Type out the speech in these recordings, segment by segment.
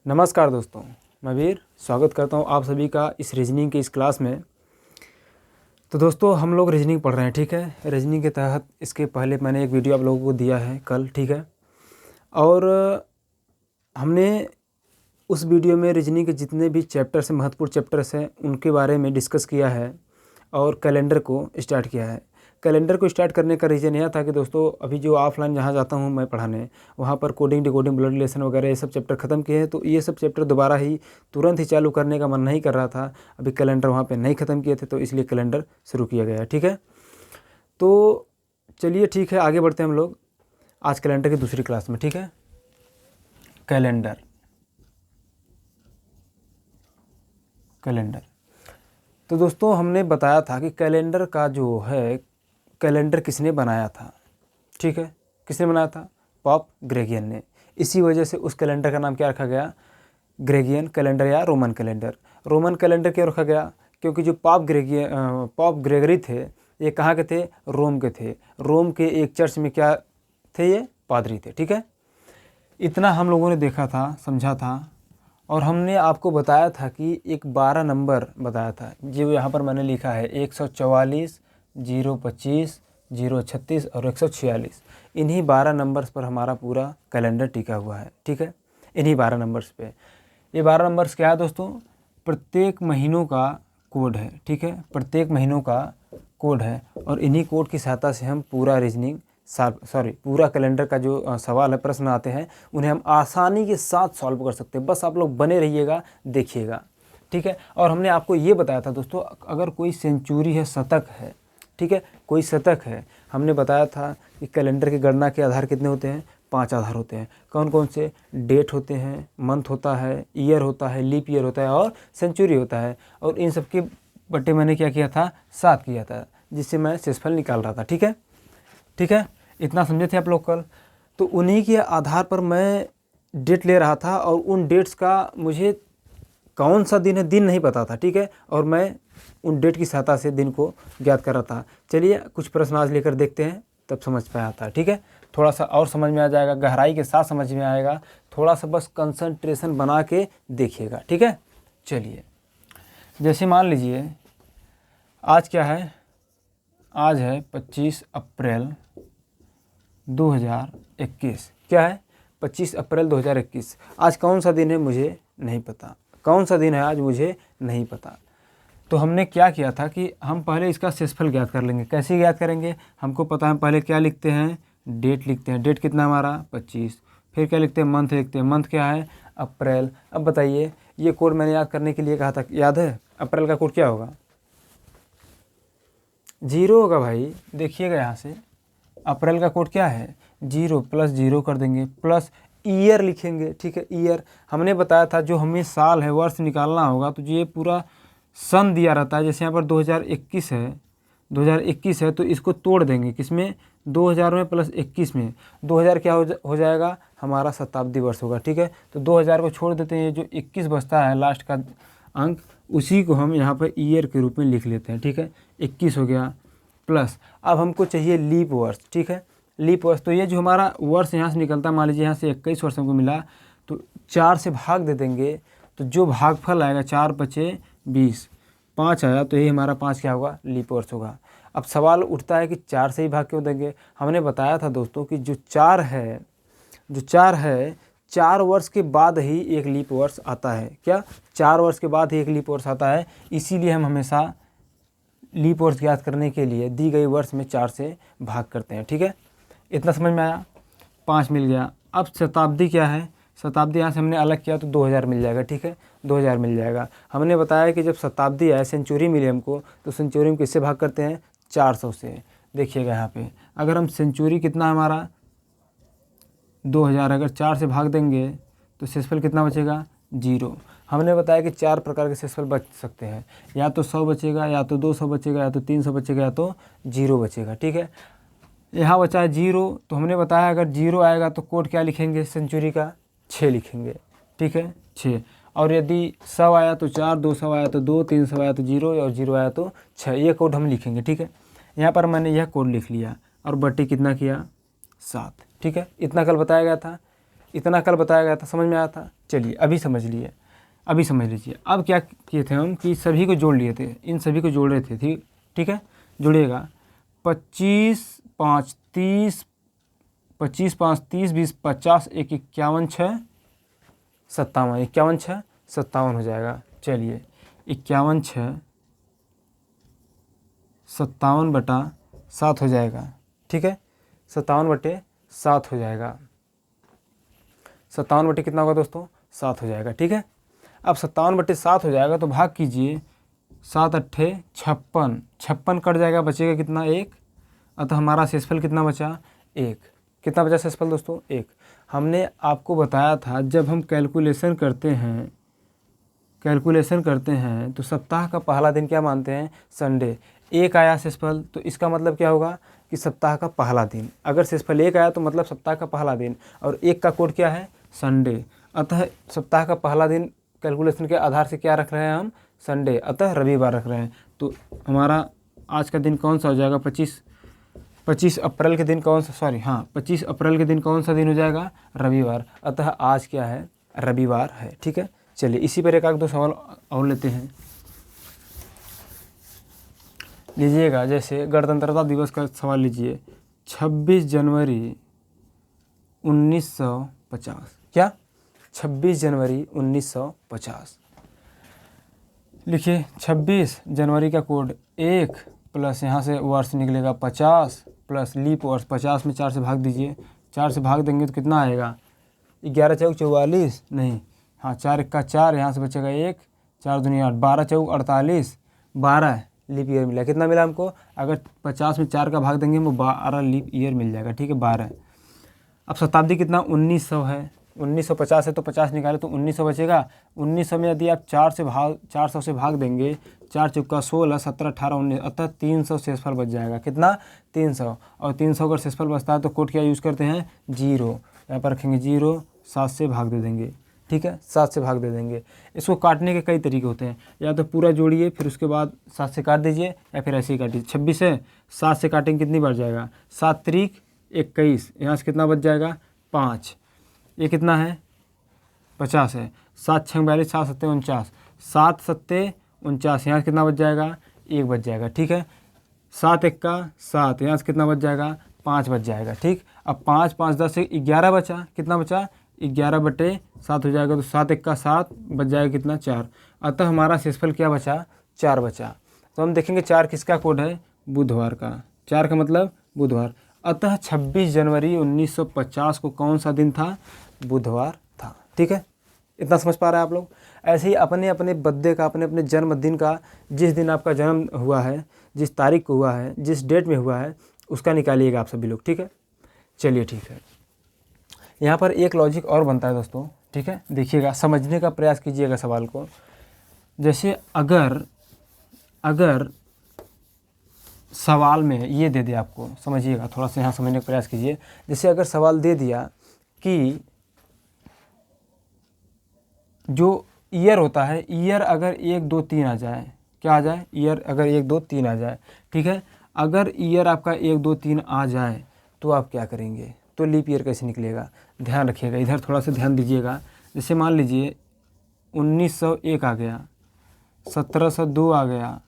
नमस्कार दोस्तों, मैं वीर स्वागत करता हूं आप सभी का इस रीजनिंग की इस क्लास में। तो दोस्तों हम लोग रीजनिंग पढ़ रहे हैं, ठीक है। रीजनिंग के तहत इसके पहले मैंने एक वीडियो आप लोगों को दिया है कल, ठीक है। और हमने उस वीडियो में रीजनिंग के जितने भी चैप्टर्स हैं, महत्वपूर्ण चैप्टर्स हैं, उनके बारे में डिस्कस किया है और कैलेंडर को स्टार्ट किया है। कैलेंडर को स्टार्ट करने का रीज़न यह था कि दोस्तों अभी जो ऑफलाइन जहाँ जाता हूँ मैं पढ़ाने, वहाँ पर कोडिंग, डिकोडिंग, ब्लड रिलेशन वगैरह ये सब चैप्टर ख़त्म किए हैं। तो ये सब चैप्टर दोबारा ही तुरंत ही चालू करने का मन नहीं कर रहा था। अभी कैलेंडर वहाँ पे नहीं ख़त्म किए थे, तो इसलिए कैलेंडर शुरू किया गया है, ठीक है। तो चलिए ठीक है, आगे बढ़ते हैं हम लोग आज कैलेंडर की दूसरी क्लास में, ठीक है। कैलेंडर तो दोस्तों हमने बताया था कि कैलेंडर का जो है, कैलेंडर किसने बनाया था, ठीक है। किसने बनाया था? पॉप ग्रेगियन ने। इसी वजह से उस कैलेंडर का नाम क्या रखा गया? ग्रेगियन कैलेंडर या रोमन कैलेंडर। रोमन कैलेंडर क्यों रखा गया? क्योंकि जो पॉप ग्रेगरी थे, ये कहाँ के थे? रोम के थे। रोम के एक चर्च में क्या थे? ये पादरी थे, ठीक है। इतना हम लोगों ने देखा था, समझा था, और हमने आपको बताया था कि एक 12 नंबर बताया था, जो यहाँ पर मैंने लिखा है 144, 025, 036 और 146। इन्हीं 12 नंबर्स पर हमारा पूरा कैलेंडर टिका हुआ है, ठीक है। इन्हीं 12 नंबर्स पे। ये 12 नंबर्स क्या है दोस्तों? प्रत्येक महीनों का कोड है, ठीक है। प्रत्येक महीनों का कोड है, और इन्हीं कोड की सहायता से हम पूरा रीजनिंग पूरा कैलेंडर का जो सवाल है, प्रश्न आते हैं, उन्हें हम आसानी के साथ सॉल्व कर सकते हैं। बस आप लोग बने रहिएगा, देखिएगा, ठीक है। और हमने आपको ये बताया था दोस्तों, अगर कोई सेंचुरी है, शतक है, ठीक है, कोई शतक है, हमने बताया था कि कैलेंडर की गणना के आधार कितने होते हैं? 5 आधार होते हैं। कौन कौन से? डेट होते हैं, मंथ होता है, ईयर होता है, लीप ईयर होता है और सेंचुरी होता है। और इन सब के बट्टे मैंने क्या किया था? 7 किया था, जिससे मैं शेषफल निकाल रहा था, ठीक है। ठीक है, इतना समझे थे आप लोग कल। तो उन्हीं के आधार पर मैं डेट ले रहा था, और उन डेट्स का मुझे कौन सा दिन है, दिन नहीं पता था, ठीक है। और मैं उन डेट की सहायता से दिन को ज्ञात कर रहा था। चलिए कुछ प्रश्न आज लेकर देखते हैं, तब समझ में आता है, ठीक है। थोड़ा सा और समझ में आ जाएगा, गहराई के साथ समझ में आएगा। थोड़ा सा बस कंसंट्रेशन बना के देखिएगा, ठीक है। चलिए, जैसे मान लीजिए आज क्या है? आज है 25 अप्रैल 2021। क्या है? 25 अप्रैल 2021। आज कौन सा दिन है मुझे नहीं पता। कौन सा दिन है आज मुझे नहीं पता। तो हमने क्या किया था कि हम पहले इसका शेषफल ज्ञात कर लेंगे। कैसे ज्ञात करेंगे? हमको पता है, पहले क्या लिखते हैं? डेट लिखते हैं। डेट कितना हमारा? 25। फिर क्या लिखते हैं? मंथ लिखते हैं। मंथ क्या है? अप्रैल। अब बताइए, ये कोड मैंने याद करने के लिए कहा था, याद है? अप्रैल का कोड क्या होगा? 0 होगा भाई, देखिएगा यहाँ से। अप्रैल का कोड क्या है? 0 प्लस 0 कर देंगे, प्लस ईयर लिखेंगे, ठीक है। ईयर हमने बताया था, जो हमें साल है, वर्ष निकालना होगा, तो ये पूरा सन दिया रहता है। जैसे यहाँ पर 2021 है, 2021 है, तो इसको तोड़ देंगे किसमें? 2000 में प्लस 21 में। 2000 क्या हो जाएगा? हमारा शताब्दी वर्ष होगा, ठीक है। तो 2000 को छोड़ देते हैं, जो 21 बचता है लास्ट का अंक, उसी को हम यहाँ पर ईयर के रूप में लिख लेते हैं, ठीक है। 21 हो गया, प्लस अब हमको चाहिए लीप वर्ष, ठीक है। लीप वर्ष, तो ये जो हमारा वर्ष यहाँ से निकलता है, मान लीजिए यहाँ से 21 वर्ष हमको मिला, तो 4 से भाग दे देंगे, तो जो भागफल आएगा 4 बचे 20, 5 आया, तो ये हमारा 5 क्या होगा? लीप वर्ष होगा। अब सवाल उठता है कि 4 से ही भाग क्यों देंगे? हमने बताया था दोस्तों कि जो 4 है, 4 वर्ष के बाद ही एक लीप वर्ष आता है। क्या? 4 वर्ष के बाद ही एक लीप वर्ष आता है। इसीलिए हम हमेशा लीप वर्ष ज्ञात करने के लिए दी गई वर्ष में 4 से भाग करते हैं, ठीक है। इतना समझ में आया? 5 मिल गया। अब शताब्दी क्या है? शताब्दी यहाँ से हमने अलग किया तो 2000 मिल जाएगा, ठीक है। 2000 मिल जाएगा। हमने बताया कि जब शताब्दी आए, सेंचुरी मिले हमको, तो सेंचुरी में किससे भाग करते हैं? 400 से। देखिएगा यहाँ पे, अगर हम सेंचुरी कितना हमारा 2000, अगर 4 से भाग देंगे तो शेषफल कितना बचेगा? 0। हमने बताया कि 4 प्रकार के शेषफल बच सकते हैं, या तो 100 बचेगा, या तो 200 बचेगा, या तो 300 बचेगा, या तो 0 बचेगा, ठीक है। यहाँ बचा है 0, तो हमने बताया अगर 0 आएगा तो कोड क्या लिखेंगे? सेंचुरी का 6 लिखेंगे, ठीक है, 6। और यदि 100 आया तो 4, 200 आया तो 2, 300 आया तो 0, और 0 आया तो 6। ये कोड हम लिखेंगे, ठीक है। यहाँ पर मैंने यह कोड लिख लिया, और बट्टी कितना किया? 7, ठीक है। इतना कल बताया गया था, समझ में आया था, चलिए अभी समझ लीजिए। अब क्या किए थे हम कि सभी को जोड़ लिए थे, इन सभी को जोड़ रहे थे, ठीक है। जोड़िएगा 25 5 30, 25 5 30 20 50 1 51 6 57, 51 6 57 हो जाएगा। चलिए 51 6 57/7 हो जाएगा, ठीक है। 57/7 हो जाएगा। 57 बटे कितना होगा दोस्तों? 7 हो जाएगा, ठीक है। अब 57/7 हो जाएगा तो भाग कीजिए, 7 अट्ठे 56, 56 कट जाएगा, बचेगा कितना? 1। अतः हमारा शेषफल कितना बचा? 1। कितना बचा शेषफल दोस्तों? 1। हमने आपको बताया था जब हम कैलकुलेशन करते हैं तो सप्ताह का पहला दिन क्या मानते हैं? संडे। 1 आया शेषफल तो इसका मतलब क्या होगा कि सप्ताह का पहला दिन। अगर शेषफल 1 आया तो मतलब सप्ताह का पहला दिन, और 1 का कोड क्या है? संडे। अतः सप्ताह का पहला दिन कैलकुलेशन के आधार से क्या रख रहे हैं हम? संडे, अतः रविवार रख रहे हैं। तो हमारा आज का दिन कौन सा हो जाएगा? 25 अप्रैल के दिन कौन सा 25 अप्रैल के दिन कौन सा दिन हो जाएगा? रविवार। अतः आज क्या है? रविवार है, ठीक है। चलिए इसी पर एक आध दो सवाल और लेते हैं। लीजिएगा, जैसे गणतंत्रता दिवस का सवाल लीजिए, 26 जनवरी 1950। क्या? 26 जनवरी 1950। लिखिए 26 जनवरी का कोड 1 प्लस यहाँ से वर्ष निकलेगा 50 प्लस लीप वर्ष। 50 में 4 से भाग दीजिए, 4 से भाग देंगे तो कितना आएगा? 11 चौक 44, नहीं, 4 एक्का 4, यहाँ से बचेगा 1, 4 दूनी 8, 12 चौक 48, 12 लीप ईयर मिला। कितना मिला हमको? अगर 50 में 4 का भाग देंगे तो 12 लीप ईयर मिल जाएगा, ठीक है, 12। अब शताब्दी कितना? 1900 है। 1950 है तो 50 निकाले तो 1900 बचेगा। 1900 में यदि आप 400 से भाग देंगे, 4 चौका 16, 17 18 19, अतः 300 शेषफल बच जाएगा। कितना? 300। और 300 अगर शेषफल बचता है तो कोड क्या यूज़ करते हैं? 0। यहाँ पर रखेंगे 0, 7 से भाग दे देंगे, ठीक है, 7 से भाग दे देंगे। इसको काटने के कई तरीके होते हैं, या तो पूरा जोड़िए फिर उसके बाद 7 से काट दीजिए, या फिर ऐसे ही काटिए। 26 है, 7 से काटेंगे कितनी बढ़ जाएगा? 7 त्रिक 21, यहाँ से कितना बच जाएगा? 5। ये कितना है? 50 है। 7 6 42, 7 7 49, 7 7 49, यहाँ से कितना बच जाएगा? 1 बच जाएगा, ठीक है। 7 एक्का 7, यहाँ से कितना बच जाएगा? 5 बच जाएगा, ठीक। अब 5 5 10 से 11 बचा, कितना बचा? 11/7 हो जाएगा, तो 7 एक्का 7 बच जाएगा कितना? 4। अतः हमारा शेषफल क्या बचा? 4 बचा। तो हम देखेंगे 4 किसका कोड है? बुधवार का। 4 का मतलब बुधवार। अतः 26 जनवरी 1950 को कौन सा दिन था? बुधवार था, ठीक है। इतना समझ पा रहे हैं आप लोग? ऐसे ही अपने अपने बर्थडे का, अपने अपने जन्मदिन का, जिस दिन आपका जन्म हुआ है, जिस तारीख को हुआ है, जिस डेट में हुआ है, उसका निकालिएगा आप सभी लोग, ठीक है। चलिए ठीक है। यहाँ पर एक लॉजिक और बनता है दोस्तों, ठीक है, देखिएगा, समझने का प्रयास कीजिएगा सवाल को। जैसे अगर सवाल में ये दे दिया आपको, समझिएगा, थोड़ा सा यहाँ समझने का प्रयास कीजिए। जैसे अगर सवाल दे दिया कि जो ईयर होता है, ईयर अगर 1 2 3 आ जाए, क्या आ जाए? ईयर अगर 1 2 3 आ जाए, ठीक है। अगर ईयर आपका 1 2 3 आ जाए तो आप क्या करेंगे? तो लीप ईयर कैसे निकलेगा? ध्यान रखिएगा, इधर थोड़ा सा ध्यान दीजिएगा। जैसे मान लीजिए 1901 आ गया, 1702 आ गया,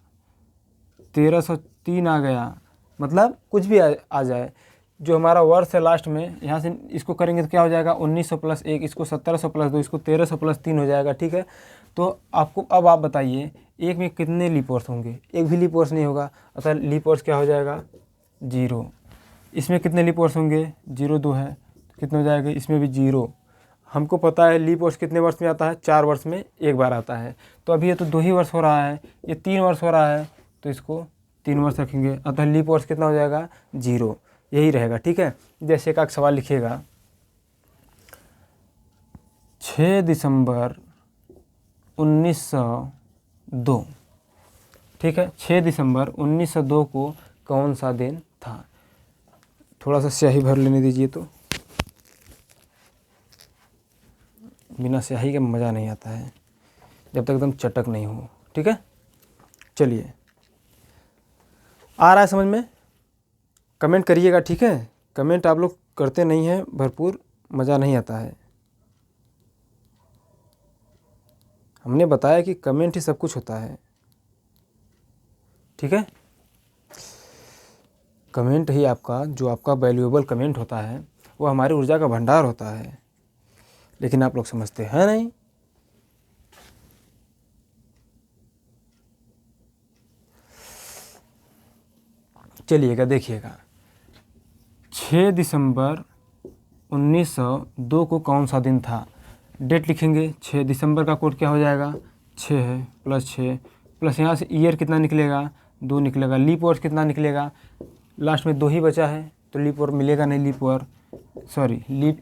1303 आ गया, मतलब कुछ भी आ जाए, जो हमारा वर्ष है लास्ट में, यहाँ से इसको करेंगे तो क्या हो जाएगा? 1900 + 1, इसको 1700 + 2, इसको 1300 + 3 हो जाएगा, ठीक है। तो आपको अब आप बताइए, एक में कितने लीप वर्ष होंगे? एक भी लीप वर्ष नहीं होगा, अतः लीप वर्ष क्या हो जाएगा? 0। इसमें कितने लीप वर्ष होंगे? 0 2 है, कितने हो जाएगा? इसमें भी 0। हमको पता है लीप वर्ष कितने वर्ष में आता है? 4 वर्ष में एक बार आता है। तो अभी ये तो 2 ही वर्ष हो रहा है, ये 3 वर्ष हो रहा है, तो इसको 3 वर्ष रखेंगे, अतः लीप वर्ष कितना हो जाएगा? 0। यही रहेगा, ठीक है। जैसे एक सवाल लिखिएगा, 6 दिसंबर 1902, ठीक है, 6 दिसंबर 1902 को कौन सा दिन था? थोड़ा सा स्याही भर लेने दीजिए, तो बिना स्याही के मज़ा नहीं आता है, जब तक एकदम चटक नहीं हो, ठीक है। चलिए, आ रहा है समझ में? कमेंट करिएगा, ठीक है। कमेंट आप लोग करते नहीं हैं भरपूर, मज़ा नहीं आता है। हमने बताया कि कमेंट ही सब कुछ होता है, ठीक है। कमेंट ही आपका, जो आपका वैल्यूएबल कमेंट होता है वो हमारी ऊर्जा का भंडार होता है, लेकिन आप लोग समझते हैं नहीं। चलिएगा देखिएगा, 6 दिसंबर 1902 को कौन सा दिन था। डेट लिखेंगे, 6 दिसंबर का कोड क्या हो जाएगा, 6 है, +6 प्लस यहाँ से ईयर कितना निकलेगा, 2 निकलेगा। लीप ईयर कितना निकलेगा, लास्ट में 2 ही बचा है तो लीप ईयर मिलेगा नहीं, लीप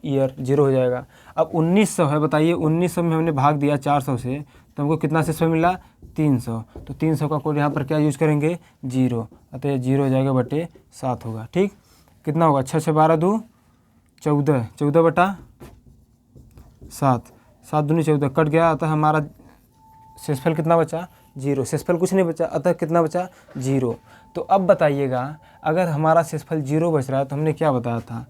ईयर 0 हो जाएगा। अब 1900 है, बताइए 1900 में हमने भाग दिया 400 से, तो हमको कितना शेषफल मिला, 300। तो 300 का कोड यहाँ पर क्या यूज करेंगे, 0, अतः 0 हो जाएगा बटे 7 होगा। ठीक, कितना होगा, 6 6 12 2 14, 14 बटा 7, 7 दूनी 14 कट गया, अतः हमारा शेषफल कितना बचा, 0। शेषफल कुछ नहीं बचा, अतः कितना बचा, 0। तो अब बताइएगा, अगर हमारा शेषफल 0 बच रहा है तो हमने क्या बताया था,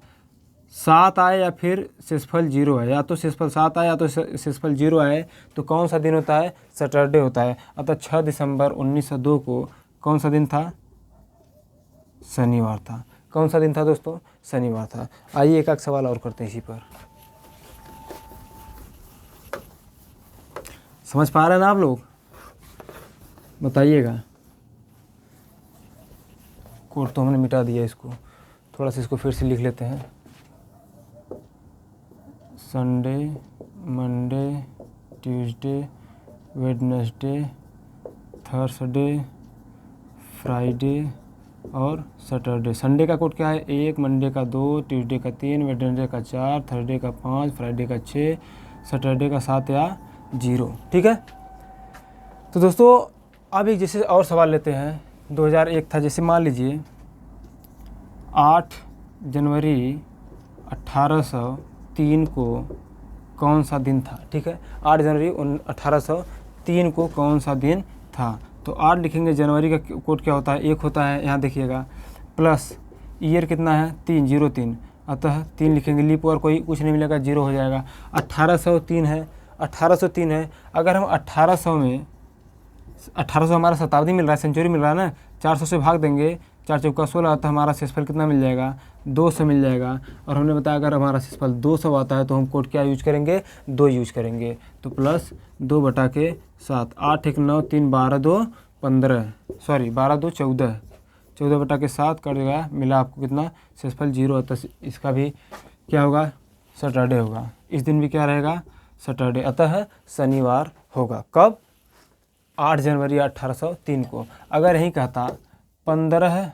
7 आए या फिर शेषफल 0 है, या तो शेषफल 7 आए या तो शेषफल 0 आए, तो कौन सा दिन होता है, सैटरडे होता है। अतः 6 दिसंबर 1902 को कौन सा दिन था, शनिवार था। कौन सा दिन था दोस्तों, शनिवार था। आइए एक सवाल और करते हैं इसी पर। समझ पा रहे हैं ना आप लोग, बताइएगा। कोड तो हमने मिटा दिया, इसको थोड़ा सा इसको फिर से लिख लेते हैं। Sunday, Monday, Tuesday, Wednesday, Thursday, Friday और सैटरडे। संडे का कोड क्या है, 1, मंडे का 2, ट्यूसडे का 3, वेडनेसडे का 4, थर्सडे का 5, फ्राइडे का 6, सैटरडे का 7 या 0। ठीक है। तो दोस्तों अब एक जैसे और सवाल लेते हैं। 2001 था, जैसे मान लीजिए 8 जनवरी 1803 को कौन सा दिन था। ठीक है, 8 जनवरी 1803 को कौन सा दिन था। तो 8 लिखेंगे, जनवरी का कोड क्या होता है, 1 होता है, यहाँ देखिएगा, प्लस ईयर कितना है, 3, 03, अतः 3 लिखेंगे। लीप ईयर कोई कुछ नहीं मिलेगा, 0 हो जाएगा। 1803 है, 1803 है, अगर हम 1800 में 1800 हमारा शताब्दी मिल रहा है, सेंचुरी मिल रहा है ना, 400 से भाग देंगे, 4 चौका 16, तो हमारा शेषफल कितना मिल जाएगा, 200 मिल जाएगा। और हमने बताया अगर हमारा शेषफल 200 आता है तो हम कोड क्या यूज करेंगे, 2 यूज करेंगे। तो प्लस 2 बटा के 7, 8 1 9 3 12 2 15, 12 2 14, 14 बटा के 7 कट गया, मिला आपको कितना, शेषफल 0 आता है। इसका भी क्या होगा, सैटरडे होगा। इस दिन भी क्या रहेगा, सैटरडे, अतः शनिवार होगा। कब, 8 जनवरी 1803 को। अगर यही कहता 15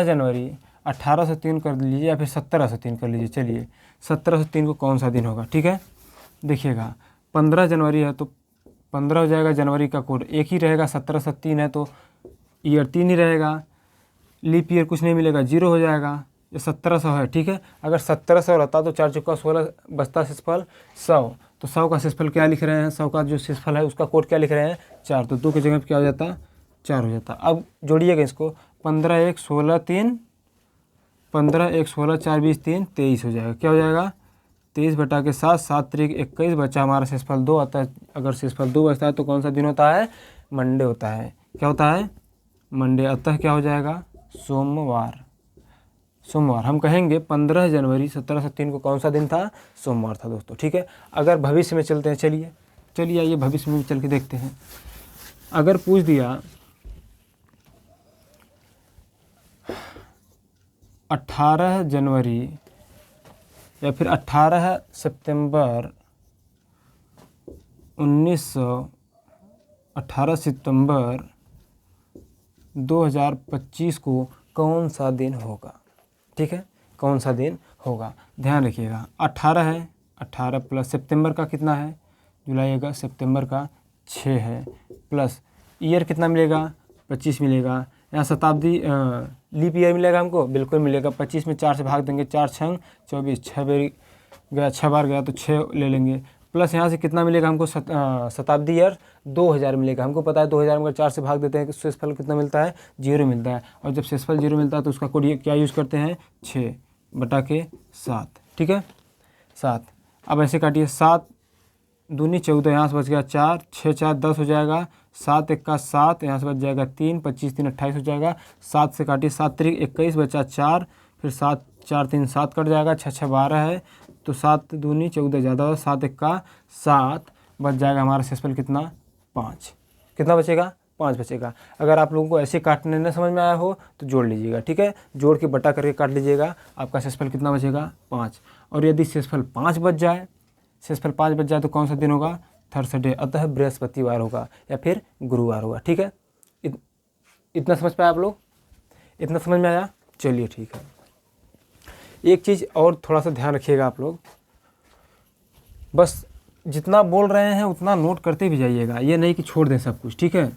जनवरी 1803 कर लीजिए या फिर 1703 कर लीजिए। चलिए 1703 को कौन सा दिन होगा। ठीक है, देखिएगा 15 जनवरी है तो 15 हो जाएगा, जनवरी का कोड 1 ही रहेगा, 1703 है तो ईयर 3 ही रहेगा, लीप ईयर कुछ नहीं मिलेगा, 0 हो जाएगा। ये 1700 है। ठीक है, अगर 1700 रहता तो 4 चौका 16 बचता शेषफल 100, तो 100 का शेषफल क्या लिख रहे हैं, 100 का जो शेषफल है उसका कोड क्या लिख रहे हैं, 4, तो 2 की जगह पर क्या हो जाता, 4 हो जाता। अब जोड़िएगा इसको, 15 1 16 3, 15 1 16 4 20 3 23 हो जाएगा। क्या हो जाएगा, 23 बटा के 7, 7 3 21, बचा हमारा शेषफल 2 आता है। अगर शेषफल 2 बचता है तो कौन सा दिन होता है, मंडे होता है। क्या होता है, मंडे, अतः क्या हो जाएगा, सोमवार। सोमवार हम कहेंगे 15 जनवरी 1703 को कौन सा दिन था, सोमवार था दोस्तों। ठीक है, अगर भविष्य में चलते हैं, चलिए आइए भविष्य में चल के देखते हैं। अगर पूछ दिया 18 जनवरी या फिर 18 सितंबर 18 सितंबर 2025 को कौन सा दिन होगा। ठीक है, कौन सा दिन होगा, ध्यान रखिएगा। 18 है, 18 प्लस सितंबर का कितना है, जुलाई अगस्त, सितंबर का 6 है, प्लस ईयर कितना मिलेगा, 25 मिलेगा। यहाँ शताब्दी लीप ईयर मिलेगा हमको, बिल्कुल मिलेगा। 25 में 4 से भाग देंगे, 4 छंग 24, 6 बार गया तो 6 ले लेंगे। प्लस यहाँ से कितना मिलेगा हमको, शताब्दी ईयर 2000 मिलेगा। हमको पता है 2000 में 4 से भाग देते हैं कि शेषफल कितना मिलता है, 0 मिलता है। और जब शेषफल 0 मिलता है तो उसका कोड क्या यूज़ करते हैं, 6 बटा के 7। ठीक है, 7। अब ऐसे काटिए, 7 दूनी 14, यहाँ से बच गया 4, 6 4 10 हो जाएगा, 7 1 का 7, यहाँ से बच जाएगा 3, 25 3 28 हो जाएगा, 7 से काटिए 7 3 21 बचा 4, फिर 7 4 3 7 कट जाएगा, 6 6 12 है, तो 7 दूनी 14 ज़्यादा हो, 7 1 का 7 बच जाएगा हमारा शेषफल कितना 5, कितना बचेगा 5 बचेगा। अगर आप लोगों को ऐसे काटने न समझ में आया हो तो जोड़ लीजिएगा, ठीक है, जोड़ के बटा करके काट लीजिएगा, आपका शेषफल कितना बचेगा 5। और यदि शेषफल 5 बच जाए, शेषफल 5 बच जाए तो कौन सा दिन होगा थर्सडे, अतः बृहस्पतिवार होगा या फिर गुरुवार होगा, ठीक है। इतना समझ पाए आप लोग, इतना समझ में आया, चलिए ठीक है। एक चीज़ और थोड़ा सा ध्यान रखिएगा आप लोग, बस जितना बोल रहे हैं उतना नोट करते भी जाइएगा, ये नहीं कि छोड़ दें सब कुछ, ठीक है।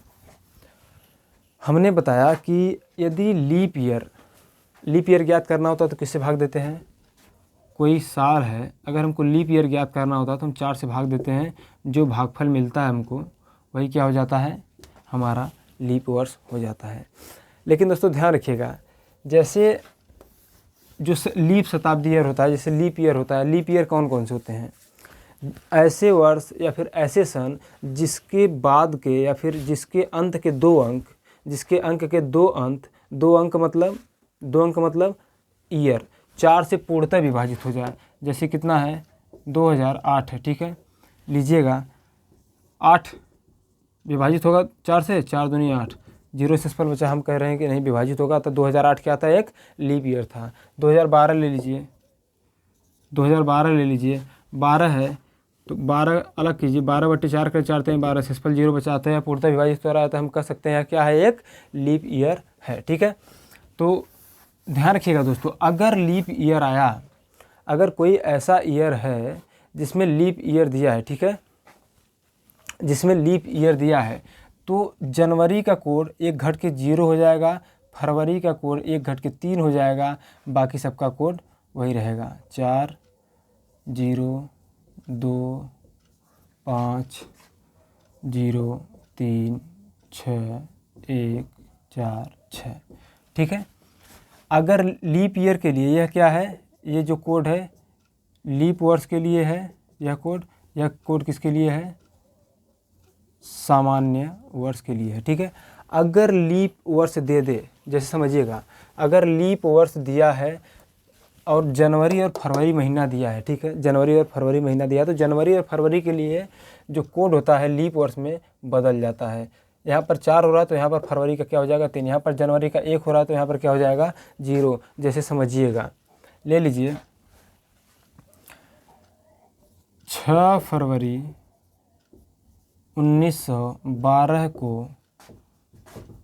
हमने बताया कि यदि लीप ईयर ज्ञात करना होता तो किससे भाग देते हैं, कोई साल है अगर हमको लीप ईयर ज्ञात करना होता तो हम 4 से भाग देते हैं, जो भागफल मिलता है हमको वही क्या हो जाता है हमारा लीप वर्ष हो जाता है। लेकिन दोस्तों ध्यान रखिएगा, जैसे जो लीप शताब्दी ईयर होता है, जैसे लीप ईयर होता है, लीप ईयर कौन कौन से होते हैं, ऐसे वर्ष या फिर ऐसे सन जिसके बाद के या फिर जिसके अंत के 2 अंक, जिसके अंक के 2 अंक मतलब ईयर 4 से पूर्णतः विभाजित हो जाए। जैसे कितना है 2008 है, ठीक है, लीजिएगा 8 विभाजित होगा 4 से, 4 दूनी 8, 0 शेषफल बचा, हम कह रहे हैं कि नहीं विभाजित होगा, तो 2008 क्या था एक लीप ईयर था। 2012 ले लीजिए, 2012 ले लीजिए, 12 है तो 12 अलग कीजिए, 12/4 कर 4 हैं 12, शेषफल 0 बचाते हैं, पूर्णतः विभाजित हो रहा है, तो हम कह सकते हैं क्या है एक लीप ईयर है, ठीक है। तो ध्यान रखिएगा दोस्तों, अगर लीप ईयर आया, अगर कोई ऐसा ईयर है जिसमें लीप ईयर दिया है, ठीक है, जिसमें लीप ईयर दिया है, तो जनवरी का कोड 1 घट के 0 हो जाएगा, फरवरी का कोड 1 घट के 3 हो जाएगा, बाकी सबका कोड वही रहेगा 4 0 2 5 0 3 6 1 4 6, ठीक है। अगर लीप ईयर के लिए यह क्या है, ये जो कोड है लीप वर्ष के लिए है, यह कोड किसके लिए है, सामान्य वर्ष के लिए है, ठीक है। अगर लीप वर्ष दे दे, जैसे समझिएगा, अगर लीप वर्ष दिया है और जनवरी और फरवरी महीना दिया है, ठीक है, जनवरी और फरवरी महीना दिया है, तो जनवरी और फरवरी के लिए जो कोड होता है लीप वर्ष में बदल जाता है। यहाँ पर 4 हो रहा है तो यहाँ पर फरवरी का क्या हो जाएगा 3, यहाँ पर जनवरी का 1 हो रहा है तो यहाँ पर क्या हो जाएगा 0, जैसे समझिएगा। ले लीजिए 6 फरवरी 1912 को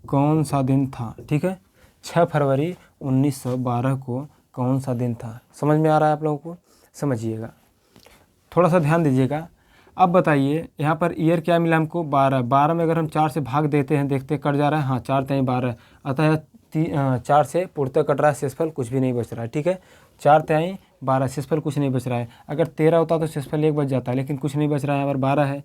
कौन सा दिन था, ठीक है, 6 फरवरी 1912 को कौन सा दिन था, समझ में आ रहा है आप लोगों को, समझिएगा, थोड़ा सा ध्यान दीजिएगा। अब बताइए यहाँ पर ईयर क्या मिला हमको 12 में अगर हम 4 से भाग देते हैं, देखते कट जा रहा है, हाँ 4 3 12, अतः 4 से पूर्णतः कट रहा है, शेषफल कुछ भी नहीं बच रहा है, ठीक है, 4 3 12, शेषफल कुछ नहीं बच रहा है। अगर 13 होता तो शेषफल 1 बच जाता है, लेकिन कुछ नहीं बच रहा है, यहाँ पर 12 है,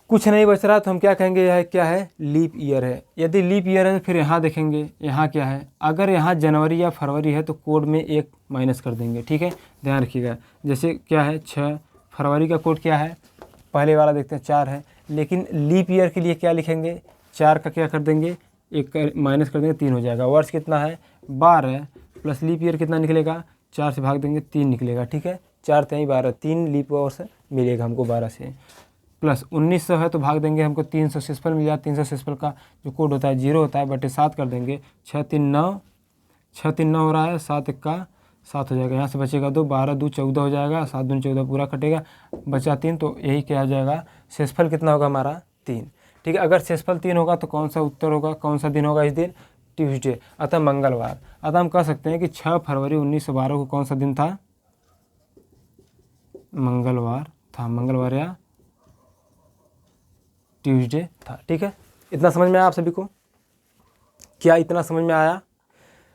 कुछ नहीं बच रहा तो हम क्या कहेंगे, यह क्या है लीप ईयर है। यदि लीप ईयर है तो फिर यहाँ देखेंगे, यहाँ क्या है, अगर यहाँ जनवरी या फरवरी है तो कोड में 1 माइनस कर देंगे, ठीक है, ध्यान रखिएगा। जैसे क्या है 6 फरवरी का कोड क्या है, पहले वाला देखते हैं 4 है, लेकिन लीप ईयर के लिए क्या लिखेंगे, 4 का क्या कर देंगे 1 माइनस कर देंगे, 3 हो जाएगा। वर्ष कितना है 12 प्लस लीप ईयर कितना निकलेगा, 4 से भाग देंगे 3 निकलेगा, ठीक है, 4 3 12, 3 लीप वर्ष मिलेगा हमको 12 से, प्लस 1900 है तो भाग देंगे हमको 300, शेषफल मिल जाए, 300 शेषफल का जो कोड होता है 0 होता है, बटे 7 कर देंगे, 6 3 9 हो रहा है, 7 1 का 7 हो जाएगा, यहाँ से बचेगा 2, 12 2 14 हो जाएगा, 7 2 14 पूरा कटेगा, बचा 3, तो यही क्या आ जाएगा शेषफल कितना होगा हमारा 3, ठीक है। अगर शेषफल 3 होगा तो कौन सा उत्तर होगा, कौन सा दिन होगा इस दिन, ट्यूसडे, अतः मंगलवार। अतः हम कह सकते हैं कि 6 फरवरी 1912 को कौन सा दिन था, मंगलवार था, मंगलवार या ट्यूसडे था, ठीक है। इतना समझ में आया आप सभी को, क्या इतना समझ में आया?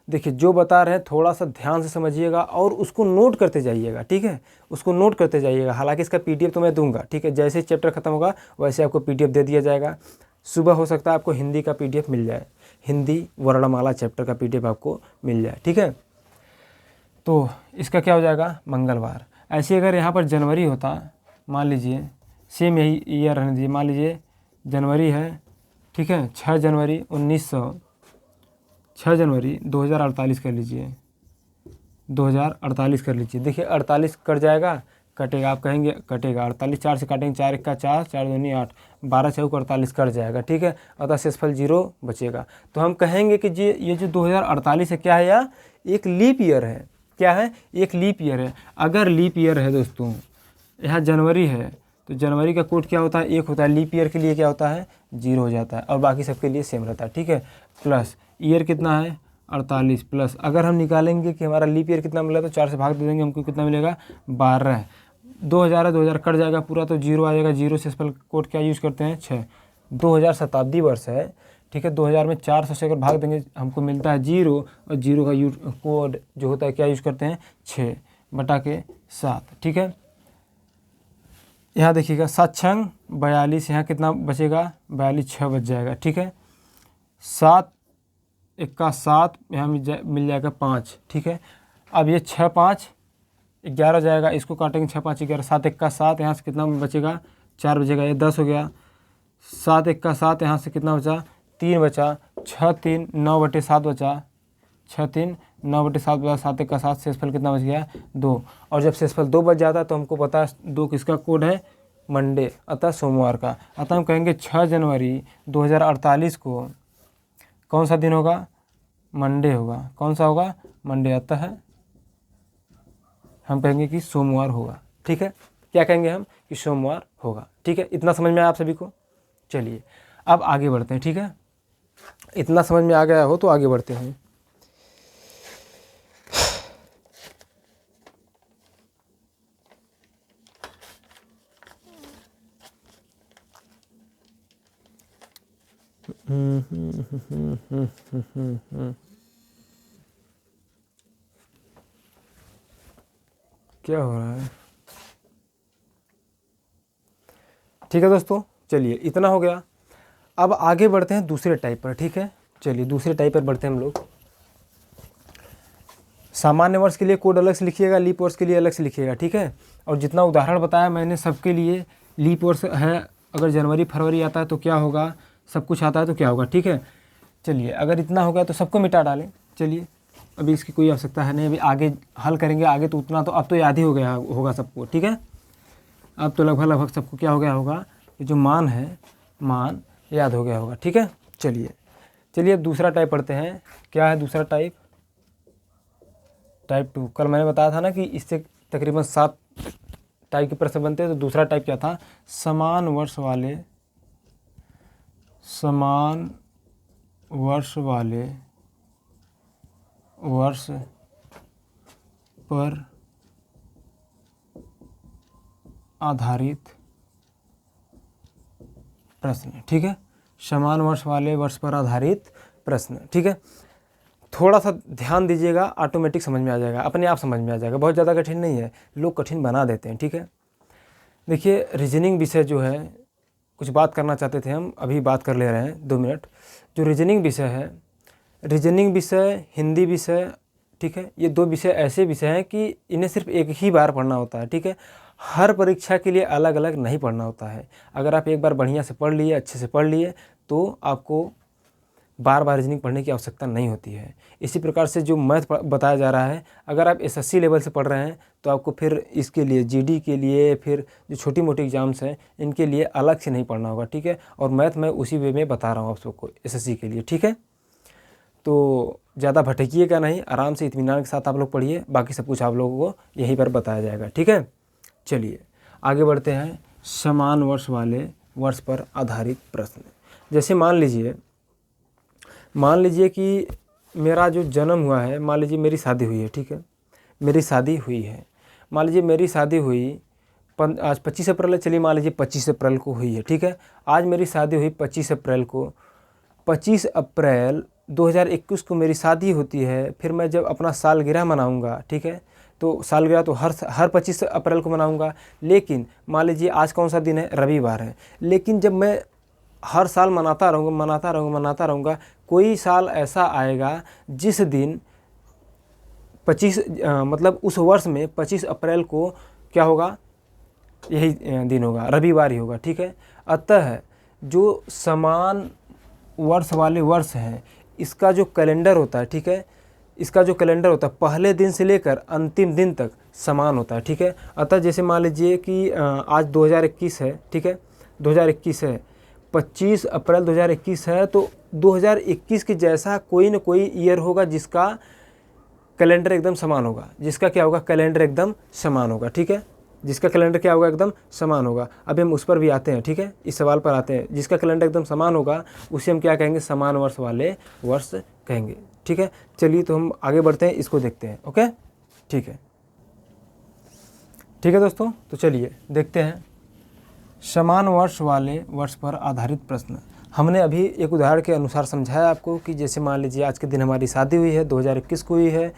देखिए जो बता रहे हैं थोड़ा सा ध्यान से समझिएगा और उसको नोट करते जाइएगा, ठीक है, उसको नोट करते जाइएगा। हालांकि इसका पीडीएफ तो मैं दूंगा, ठीक है, जैसे चैप्टर खत्म होगा वैसे आपको पीडीएफ दे दिया जाएगा। सुबह हो सकता है आपको हिंदी का पीडीएफ मिल जाए, हिंदी वर्णमाला चैप्टर का पीडीएफ आपको मिल जाए, ठीक है। तो इसका क्या हो जाएगा मंगलवार। ऐसे अगर यहाँ पर जनवरी होता, मान लीजिए सेम यही ईयर रहने दीजिए, मान लीजिए जनवरी है, ठीक है, 6 जनवरी 2048 कर लीजिए, 2048 कर लीजिए। देखिए 48 कट जाएगा, कटेगा, आप कहेंगे कटेगा 48, 4 से काटेंगे, 4 1 का 4, 4 दूनी 8, 12 चौक 48 कट जाएगा, ठीक है, अतः शेषफल 0 बचेगा। तो हम कहेंगे कि ये जो 2048 है क्या है, या एक लीप ईयर है। क्या है, एक लीप ईयर है। अगर लीप ईयर है दोस्तों, यहाँ जनवरी है तो जनवरी का कोड क्या होता है, 1 होता है। लीप ईयर के लिए क्या होता है, 0 हो जाता है, और बाकी सबके लिए सेम रहता है, ठीक है। प्लस ईयर कितना है, 48, प्लस अगर हम निकालेंगे कि हमारा लीप ईयर कितना मिला तो 4 से भाग दे देंगे, हमको कितना मिलेगा, 12। 2000 है, 2000 कट जाएगा पूरा तो 0 आ जाएगा। 0 से स्पेशल कोड क्या यूज़ करते हैं, 6। 2000 शताब्दी वर्ष है, ठीक है। 2000 में 400 से अगर भाग देंगे हमको मिलता है 0, और 0 का कोड जो होता है क्या यूज़ करते हैं, 6/7, ठीक है। यहाँ देखिएगा 7 छंग 42, यहाँ कितना बचेगा, 42, 6 बच जाएगा, ठीक है। 7 1 का 7, यहाँ मिल जाएगा 5, ठीक है। अब ये 6 5 11 जाएगा, इसको काटेंगे 6 5 11, 7 1 का 7, यहाँ से कितना बचेगा, 4 बचेगा, ये 10 हो गया। 7 1 का 7, यहाँ से कितना बचा, 3 बचा। 6 3 9/7 बचा, 6 3 9/7 बचा। 7 1 का 7, शेषफल कितना बच गया, 2। और जब शेषफल 2 बच जाता है तो हमको पता है 2 किसका कोड है, मंडे, अतः सोमवार का। अतः हम कहेंगे 6 जनवरी 2048 को कौन सा दिन होगा, मंडे होगा। कौन सा होगा, मंडे, अतः हम कहेंगे कि सोमवार होगा, ठीक है। क्या कहेंगे हम, कि सोमवार होगा, ठीक है। इतना समझ में आया आप सभी को। चलिए अब आगे बढ़ते हैं, ठीक है। इतना समझ में आ गया हो तो आगे बढ़ते हैं। क्या हो रहा है, ठीक है दोस्तों। चलिए इतना हो गया। अब आगे बढ़ते हैं दूसरे टाइप पर, ठीक है। चलिए दूसरे टाइप पर बढ़ते हैं हम लोग। सामान्य वर्ष के लिए कोड अलग से लिखिएगा, लीप वर्ष के लिए अलग से लिखिएगा, ठीक है। और जितना उदाहरण बताया मैंने सबके लिए, लीप वर्ष है अगर जनवरी फरवरी आता है तो क्या होगा, सब कुछ आता है तो क्या होगा, ठीक है। चलिए अगर इतना हो गया तो सबको मिटा डालें। चलिए अभी इसकी कोई आवश्यकता है नहीं, अभी आगे हल करेंगे आगे तो उतना तो अब तो याद ही हो गया होगा सबको, ठीक है। अब तो लगभग सबको क्या हो गया होगा, ये जो मान है, मान याद हो गया होगा, ठीक है। चलिए अब दूसरा टाइप पढ़ते हैं। क्या है दूसरा टाइप, टाइप 2। कल मैंने बताया था ना कि इससे तकरीबन 7 टाइप के प्रश्न बनते हैं। तो दूसरा टाइप क्या था, समान वर्ष वाले वर्ष पर आधारित प्रश्न, ठीक है। समान वर्ष वाले वर्ष पर आधारित प्रश्न, ठीक है। थोड़ा सा ध्यान दीजिएगा, ऑटोमेटिक समझ में आ जाएगा, अपने आप समझ में आ जाएगा, बहुत ज़्यादा कठिन नहीं है, लोग कठिन बना देते हैं, ठीक है। देखिए रीजनिंग विषय जो है, कुछ बात करना चाहते थे हम, अभी बात कर ले रहे हैं 2 मिनट। जो रीजनिंग विषय है, रीजनिंग विषय, हिंदी विषय, ठीक है, ये 2 विषय ऐसे विषय हैं कि इन्हें सिर्फ एक ही बार पढ़ना होता है, ठीक है। हर परीक्षा के लिए अलग अलग नहीं पढ़ना होता है। अगर आप एक बार बढ़िया से पढ़ लिए, अच्छे से पढ़ लिए, तो आपको बार बार रीजनिंग पढ़ने की आवश्यकता नहीं होती है। इसी प्रकार से जो मैथ बताया जा रहा है, अगर आप एसएससी लेवल से पढ़ रहे हैं तो आपको फिर इसके लिए, जीडी के लिए, फिर जो छोटी मोटी एग्जाम्स हैं इनके लिए अलग से नहीं पढ़ना होगा, ठीक है। और मैथ मैं उसी वे में बता रहा हूँ आप सबको एसएससी के लिए, ठीक है। तो ज़्यादा भटकिएगा नहीं, आराम से इत्मीनान के साथ आप लोग पढ़िए, बाकी सब कुछ आप लोगों को यहीं पर बताया जाएगा, ठीक है। चलिए आगे बढ़ते हैं। समान वर्ष वाले वर्ष पर आधारित प्रश्न। जैसे मान लीजिए कि मेरा जो जन्म हुआ है, मान लीजिए मेरी शादी हुई है, ठीक है, मेरी शादी हुई है। मान लीजिए मेरी शादी हुई आज 25 अप्रैल है, चलिए मान लीजिए 25 अप्रैल को हुई है, ठीक है। आज मेरी शादी हुई 25 अप्रैल को। 25 अप्रैल 2021 को मेरी शादी होती है। फिर मैं जब अपना सालगिरह मनाऊंगा, ठीक है, तो सालगिरह तो हर 25 अप्रैल को मनाऊंगा। लेकिन मान लीजिए आज कौन सा दिन है, रविवार है। लेकिन जब मैं हर साल मनाता रहूँगा, कोई साल ऐसा आएगा जिस दिन 25 मतलब उस वर्ष में 25 अप्रैल को क्या होगा, यही दिन होगा, रविवार ही होगा, ठीक है। अतः जो समान वर्ष वाले वर्ष हैं इसका जो कैलेंडर होता है, ठीक है, इसका जो कैलेंडर होता है पहले दिन से लेकर अंतिम दिन तक समान होता है, ठीक है। अतः जैसे मान लीजिए कि आज 2021 है, ठीक है, 2021 है, 25 अप्रैल 2021 है, तो 2021 के जैसा कोई न कोई ईयर होगा जिसका कैलेंडर एकदम समान होगा, जिसका क्या होगा, कैलेंडर एकदम समान होगा, ठीक है, जिसका कैलेंडर क्या होगा, एकदम समान होगा। अभी हम उस पर भी आते हैं, ठीक है, इस सवाल पर आते हैं। जिसका कैलेंडर एकदम समान होगा उसे हम क्या कहेंगे, समान वर्ष वाले वर्ष कहेंगे, ठीक है। चलिए तो हम आगे बढ़ते हैं, इसको देखते हैं। ओके, ठीक है, ठीक है दोस्तों, तो चलिए देखते हैं समान वर्ष वाले वर्ष पर आधारित प्रश्न। हमने अभी एक उदाहरण के अनुसार समझाया आपको कि जैसे मान लीजिए आज के दिन हमारी शादी हुई है, 2021 को हुई है,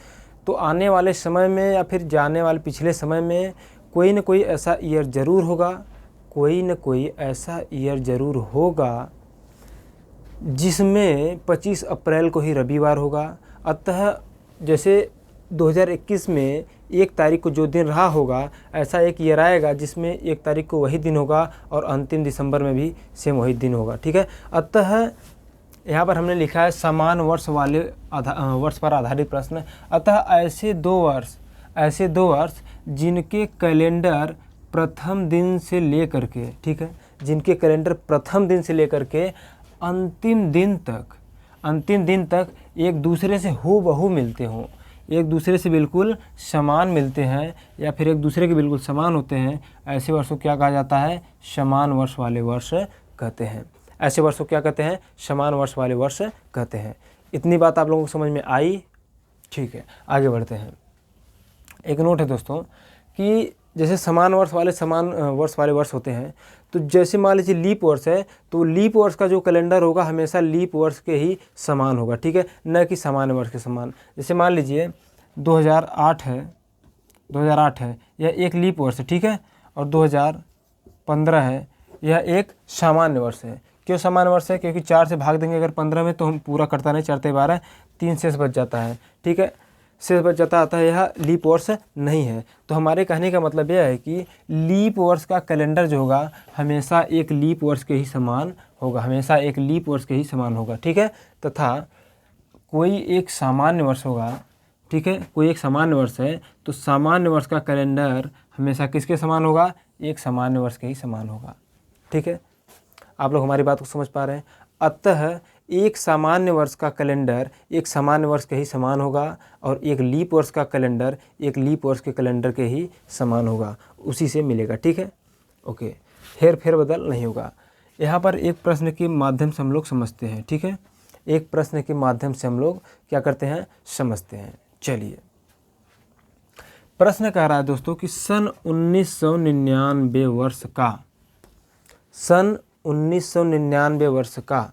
तो आने वाले समय में या फिर जाने वाले पिछले समय में कोई न कोई ऐसा ईयर ज़रूर होगा, कोई न कोई ऐसा ईयर ज़रूर होगा जिसमें 25 अप्रैल को ही रविवार होगा। अतः जैसे 2021 में 1 तारीख को जो दिन रहा होगा, ऐसा एक ईयर आएगा जिसमें 1 तारीख को वही दिन होगा और अंतिम दिसंबर में भी सेम वही दिन होगा, ठीक है। अतः यहाँ पर हमने लिखा है समान वर्ष वाले वर्ष पर आधारित प्रश्न। अतः ऐसे दो वर्ष जिनके कैलेंडर प्रथम दिन से लेकर के, ठीक है, जिनके कैलेंडर प्रथम दिन से लेकर के अंतिम दिन तक एक दूसरे से हूबहू मिलते हों, एक दूसरे से बिल्कुल समान मिलते हैं या फिर एक दूसरे के बिल्कुल समान होते हैं, ऐसे वर्षों को क्या कहा जाता है, समान वर्ष वाले वर्ष कहते हैं। ऐसे वर्षों को क्या कहते हैं, समान वर्ष वाले वर्ष कहते हैं। इतनी बात आप लोगों को समझ में आई, ठीक है, आगे बढ़ते हैं। एक नोट है दोस्तों कि जैसे समान वर्ष वाले वर्ष होते हैं, तो जैसे मान लीजिए लीप वर्ष है, तो लीप वर्ष का जो कैलेंडर होगा हमेशा लीप वर्ष के ही समान होगा, ठीक है, न कि सामान्य वर्ष के समान। जैसे मान लीजिए 2008 है, यह एक लीप वर्ष है, ठीक है, और 2015 है, यह एक सामान्य वर्ष है। क्यों सामान्य वर्ष है, क्योंकि 4 से भाग देंगे अगर 15 में तो हम पूरा करता नहीं, 4 × 12 3 शेष बच जाता है, ठीक है, शेष बच जाता आता है, यह लीप वर्ष नहीं है। तो हमारे कहने का मतलब यह है कि लीप वर्ष का कैलेंडर जो होगा हमेशा एक लीप वर्ष के ही समान होगा, हमेशा एक लीप वर्ष के ही समान होगा, ठीक है। तथा कोई एक सामान्य वर्ष होगा, ठीक है, कोई एक सामान्य वर्ष है तो सामान्य वर्ष का कैलेंडर हमेशा किसके समान होगा, एक सामान्य वर्ष के ही समान होगा, ठीक है। आप लोग हमारी बात को समझ पा रहे हैं। अतः एक सामान्य वर्ष का कैलेंडर एक सामान्य वर्ष के ही समान होगा और एक लीप वर्ष का कैलेंडर एक लीप वर्ष के कैलेंडर के ही समान होगा, उसी से मिलेगा, ठीक है। ओके, हेर बदल नहीं होगा। यहाँ पर एक प्रश्न के माध्यम से हम लोग समझते हैं, ठीक है, एक प्रश्न के माध्यम से हम लोग क्या करते हैं, समझते हैं। चलिए, प्रश्न कह रहा है दोस्तों कि सन 1999 वर्ष का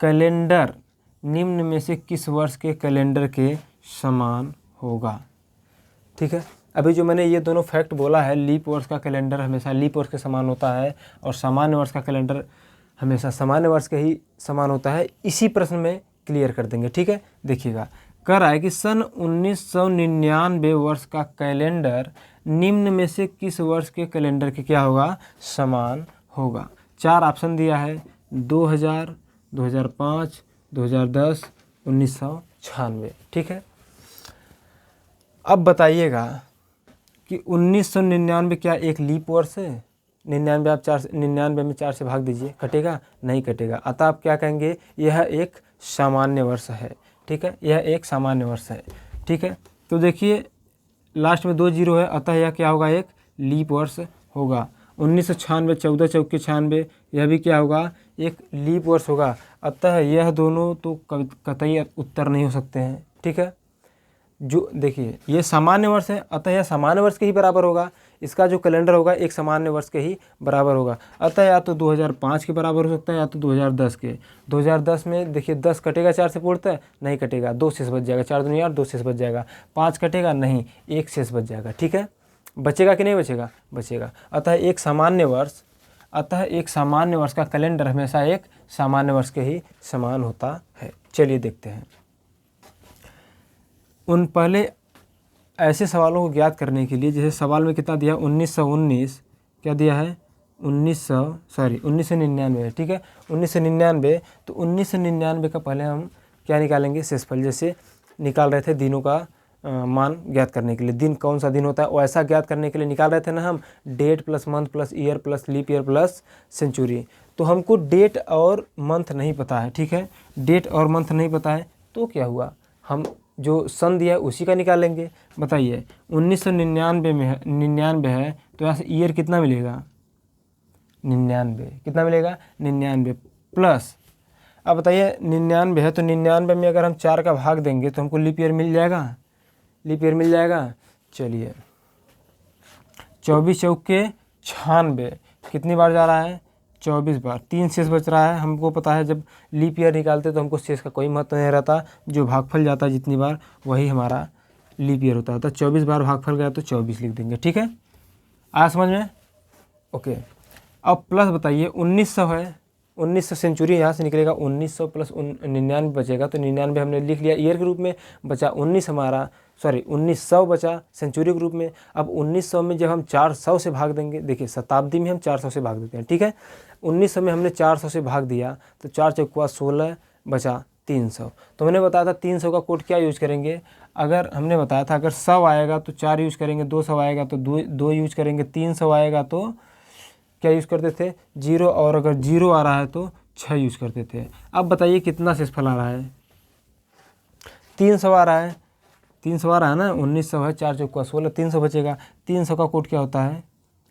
कैलेंडर निम्न में से किस वर्ष के कैलेंडर के समान होगा, ठीक है। अभी जो मैंने ये दोनों फैक्ट बोला है, लीप वर्ष का कैलेंडर हमेशा लीप वर्ष के समान होता है और सामान्य वर्ष का कैलेंडर हमेशा सामान्य वर्ष के ही समान होता है, इसी प्रश्न में क्लियर कर देंगे, ठीक है। देखिएगा, कह रहा है कि सन 1999 वर्ष का कैलेंडर निम्न में से किस वर्ष के कैलेंडर के क्या होगा, समान होगा। 4 ऑप्शन दिया है, 2000, 2005, 2010, 1996, ठीक है। अब बताइएगा कि 1999 क्या एक लीप वर्ष है? 99 में 4 से भाग दीजिए, कटेगा? नहीं कटेगा। अतः आप क्या कहेंगे, यह एक सामान्य वर्ष है, ठीक है, यह एक सामान्य वर्ष है, ठीक है। तो देखिए लास्ट में 2 जीरो है, अतः यह क्या होगा, एक लीप वर्ष होगा। 1996, 14 चौके 96, यह भी क्या होगा, एक लीप वर्ष होगा। अतः यह दोनों तो कतई उत्तर नहीं हो सकते हैं, ठीक है। जो देखिए ये सामान्य वर्ष है, अतः यह सामान्य वर्ष के ही बराबर होगा, इसका जो कैलेंडर होगा एक सामान्य वर्ष के ही बराबर होगा। अतः या तो 2005 के बराबर हो सकता है या तो 2010 के। 2010 में देखिए 10 कटेगा 4 से पूर्णतः नहीं कटेगा, 2 शेष बच जाएगा, 4 दूनी 8, 2 शेष बच जाएगा। 5 कटेगा नहीं, 1 शेष बच जाएगा, ठीक है। बचेगा कि नहीं बचेगा, बचेगा। अतः एक सामान्य वर्ष का कैलेंडर हमेशा एक सामान्य वर्ष के ही समान होता है। चलिए देखते हैं, उन पहले ऐसे सवालों को ज्ञात करने के लिए, जैसे सवाल में कितना दिया, 1919 क्या दिया है 1999 है, ठीक है 1999। तो 1999 का पहले हम क्या निकालेंगे शेषफल, जैसे निकाल रहे थे दिनों का मान ज्ञात करने के लिए, दिन कौन सा दिन होता है वैसा ज्ञात करने के लिए निकाल रहे थे ना हम, date plus month plus year plus leap year plus century. तो हमको डेट और मंथ नहीं पता है, ठीक है डेट और मंथ नहीं पता है, तो क्या हुआ हम जो सन दिया है उसी का निकालेंगे। बताइए 1999 में है, 99 है, तो यहाँ से ईयर कितना मिलेगा 99, कितना मिलेगा 99 प्लस, अब बताइए 99 है तो 99 में अगर हम 4 का भाग देंगे तो हमको लीप ईयर मिल जाएगा, लीप ईयर मिल जाएगा। चलिए 24 चौके 96 कितनी बार जा रहा है 24 बार, 3 शेष बच रहा है। हमको पता है जब लीप ईयर निकालते तो हमको शेष का कोई महत्व नहीं रहता, जो भागफल जाता है जितनी बार वही हमारा लीप ईयर होता है। तो 24 बार भागफल गया तो 24 लिख देंगे, ठीक है आया समझ में। ओके अब प्लस बताइए 1900 है, 1900 सेंचुरी यहाँ से निकलेगा, 1900 प्लस 99 बचेगा, तो 99 हमने लिख लिया ईयर के रूप में, बचा 19 हमारा, सॉरी 1900 बचा सेंचुरी के रूप में। अब 1900 में जब हम 400 से भाग देंगे, देखिए शताब्दी में हम 400 से भाग देते हैं, ठीक है 1900 में हमने 400 से भाग दिया तो 4 चौका 16 बचा 300। तो मैंने बताया था 300 का कोड क्या यूज करेंगे, अगर हमने बताया था अगर 100 आएगा तो 4 यूज करेंगे, 200 आएगा तो 2 यूज करेंगे, 300 आएगा तो क्या यूज़ करते थे 0, और अगर 0 आ रहा है तो 6 यूज़ करते थे। अब बताइए कितना शेषफल आ रहा है 300 आ रहा है, 300 आ रहा है ना, 1900 है, 4 चौका 16, 300 बचेगा। 300 का कोड क्या होता है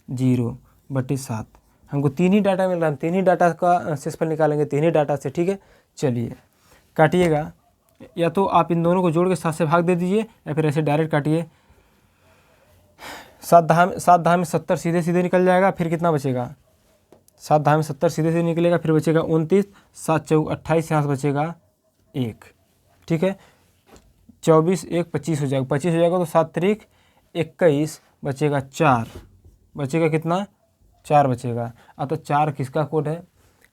0/7। हमको 3 ही डाटा मिल रहा है, 3 ही डाटा का शेषफल निकालेंगे, 3 ही डाटा से, ठीक है चलिए काटिएगा, या तो आप इन दोनों को जोड़ के 7 से भाग दे दीजिए या फिर ऐसे डायरेक्ट काटिए। 7 दहा में 70 सीधे सीधे निकल जाएगा, फिर कितना बचेगा 7 दहा में 70 सीधे सीधे निकलेगा, फिर बचेगा 29, 7 चौक 28, यहाँ से बचेगा 1, ठीक है 24 1 25 हो जाएगा, 25 हो जाएगा तो 7 तारीख 21 बचेगा 4, बचेगा कितना 4 बचेगा। अब तो 4 किसका कोड है,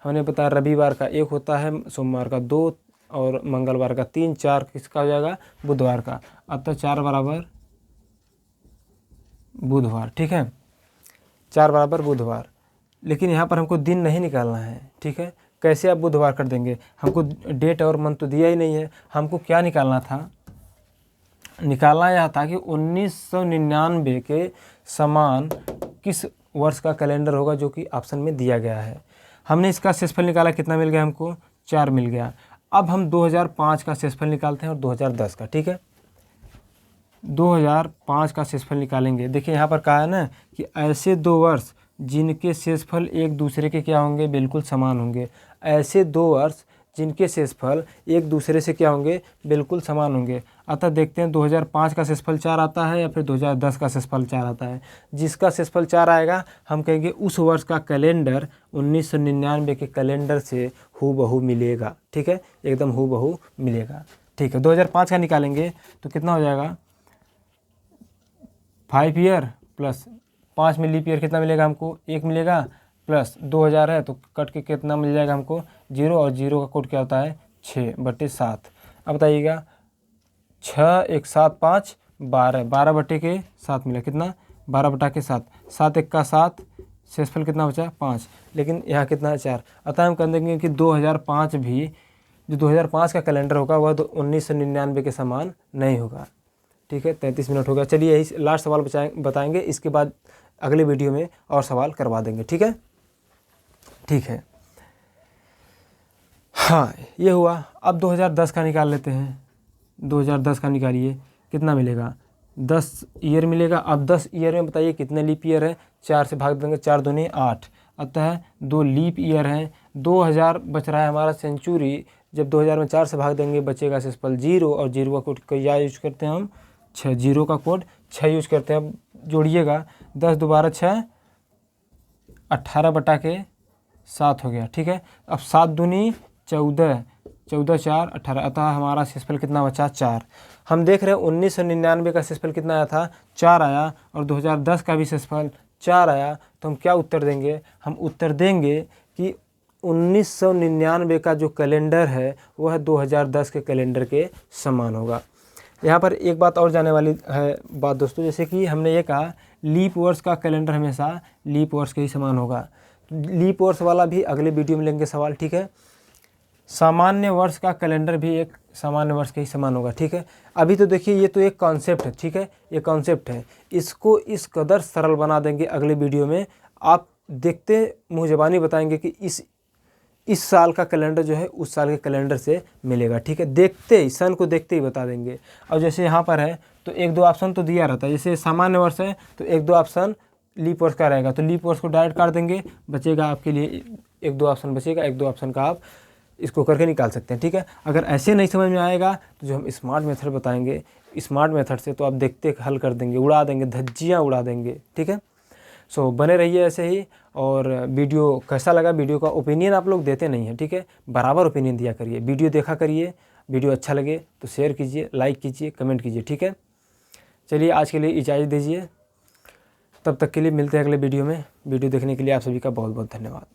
हमने बताया रविवार का 1 होता है, सोमवार का 2 और मंगलवार का 3, 4 किसका हो जाएगा बुधवार का। अब तो 4 बराबर बुधवार, ठीक है 4 बराबर बुधवार। लेकिन यहाँ पर हमको दिन नहीं निकालना है, ठीक है कैसे आप बुधवार कर देंगे, हमको डेट और मंथ तो दिया ही नहीं है। हमको क्या निकालना था, निकालना यह था कि 1999 के समान किस वर्ष का कैलेंडर होगा, जो कि ऑप्शन में दिया गया है। हमने इसका शेषफल निकाला, कितना मिल गया हमको 4 मिल गया। अब हम 2005 का शेषफल निकालते हैं और 2010 का, ठीक है 2005 का शेषफल निकालेंगे। देखिए यहाँ पर कहा है ना कि ऐसे 2 वर्ष जिनके शेषफल एक दूसरे के क्या होंगे बिल्कुल समान होंगे, ऐसे 2 वर्ष जिनके शेषफल एक दूसरे से क्या होंगे बिल्कुल समान होंगे। अतः देखते हैं 2005 का शेषफल 4 आता है या फिर 2010 का शेषफल 4 आता है। जिसका शेषफल 4 आएगा हम कहेंगे उस वर्ष का कैलेंडर 1999 के कैलेंडर से हूबहू मिलेगा, ठीक है एकदम हूबहू मिलेगा, ठीक है 2005 का निकालेंगे तो कितना हो जाएगा 5 ईयर प्लस 5 में लीप ईयर कितना मिलेगा हमको 1 मिलेगा, प्लस 2000 है तो कट के कितना मिल जाएगा हमको 0, और 0 का कोड क्या होता है 6/7। अब बताइएगा 6 1 7 5 12, 12/7 मिला, कितना 12/7, 7 1 का 7, शेषफल कितना बचा 5, लेकिन यहाँ कितना है 4। अतः हम कह देंगे कि 2005 भी जो 2005 का कैलेंडर होगा वह 1999 के समान नहीं होगा, ठीक है 33 मिनट हो गया। चलिए यही लास्ट सवाल बताएंगे, इसके बाद अगले वीडियो में और सवाल करवा देंगे, ठीक है ठीक है। हाँ ये हुआ। अब 2010 का निकाल लेते हैं, 2010 का निकालिए कितना मिलेगा 10 ईयर मिलेगा। अब 10 ईयर में बताइए कितने लीप ईयर है, 4 से भाग देंगे, 4 दूनी 8, अतः 2 लीप ईयर हैं। 2000 बच रहा है हमारा सेंचुरी, जब 2000 में 4 से भाग देंगे बचेगा शेषफल 0, और 0 का कोड क्या यूज करते हैं हम 6, 0 का कोड 6 यूज करते हैं। अब जोड़िएगा 10 2 6 18/7 हो गया, ठीक है। अब 7 दूनी 14, 14 4 18, अतः हमारा शेषफल कितना बचा 4। हम देख रहे हैं 1999 का शेषफल कितना आया था 4 आया, और 2010 का भी शेषफल 4 आया। तो हम क्या उत्तर देंगे, हम उत्तर देंगे कि 1999 का जो कैलेंडर है वह 2010 के कैलेंडर के समान होगा। यहाँ पर एक बात और जाने वाली है बात दोस्तों, जैसे कि हमने ये कहा लीप वर्ष का कैलेंडर हमेशा लीप वर्ष के ही समान होगा। लीप वर्ष वाला भी अगले वीडियो में लेंगे सवाल, ठीक है। सामान्य वर्ष का कैलेंडर भी एक सामान्य वर्ष के ही समान होगा, ठीक है। अभी तो देखिए ये तो एक कॉन्सेप्ट है, ठीक है, ये कॉन्सेप्ट है, इसको इस कदर सरल बना देंगे अगले वीडियो में, आप देखते मुँह ज़बानी बताएंगे कि इस साल का कैलेंडर जो है उस साल के कैलेंडर से मिलेगा, ठीक है। देखते ही, सन को देखते ही बता देंगे। और जैसे यहाँ पर है तो 1-2 ऑप्शन तो दिया रहता है, जैसे सामान्य वर्ष है तो 1-2 ऑप्शन लीप वर्ष का रहेगा, तो लीप वर्ष को डायरेक्ट काट देंगे, बचेगा आपके लिए 1-2 ऑप्शन बचेगा, 1-2 ऑप्शन का आप इसको करके निकाल सकते हैं, ठीक है। अगर ऐसे नहीं समझ में आएगा तो जो हम स्मार्ट मेथड बताएंगे, स्मार्ट मेथड से तो आप देखते हल कर देंगे, उड़ा देंगे, धज्जियाँ उड़ा देंगे, ठीक है। सो बने रहिए ऐसे ही। और वीडियो कैसा लगा, वीडियो का ओपिनियन आप लोग देते नहीं हैं, ठीक है, बराबर ओपिनियन दिया करिए, वीडियो देखा करिए, वीडियो अच्छा लगे तो शेयर कीजिए, लाइक कीजिए, कमेंट कीजिए, ठीक है। चलिए आज के लिए इजाज़त दीजिए, तब तक के लिए मिलते हैं अगले वीडियो में। वीडियो देखने के लिए आप सभी का बहुत बहुत धन्यवाद।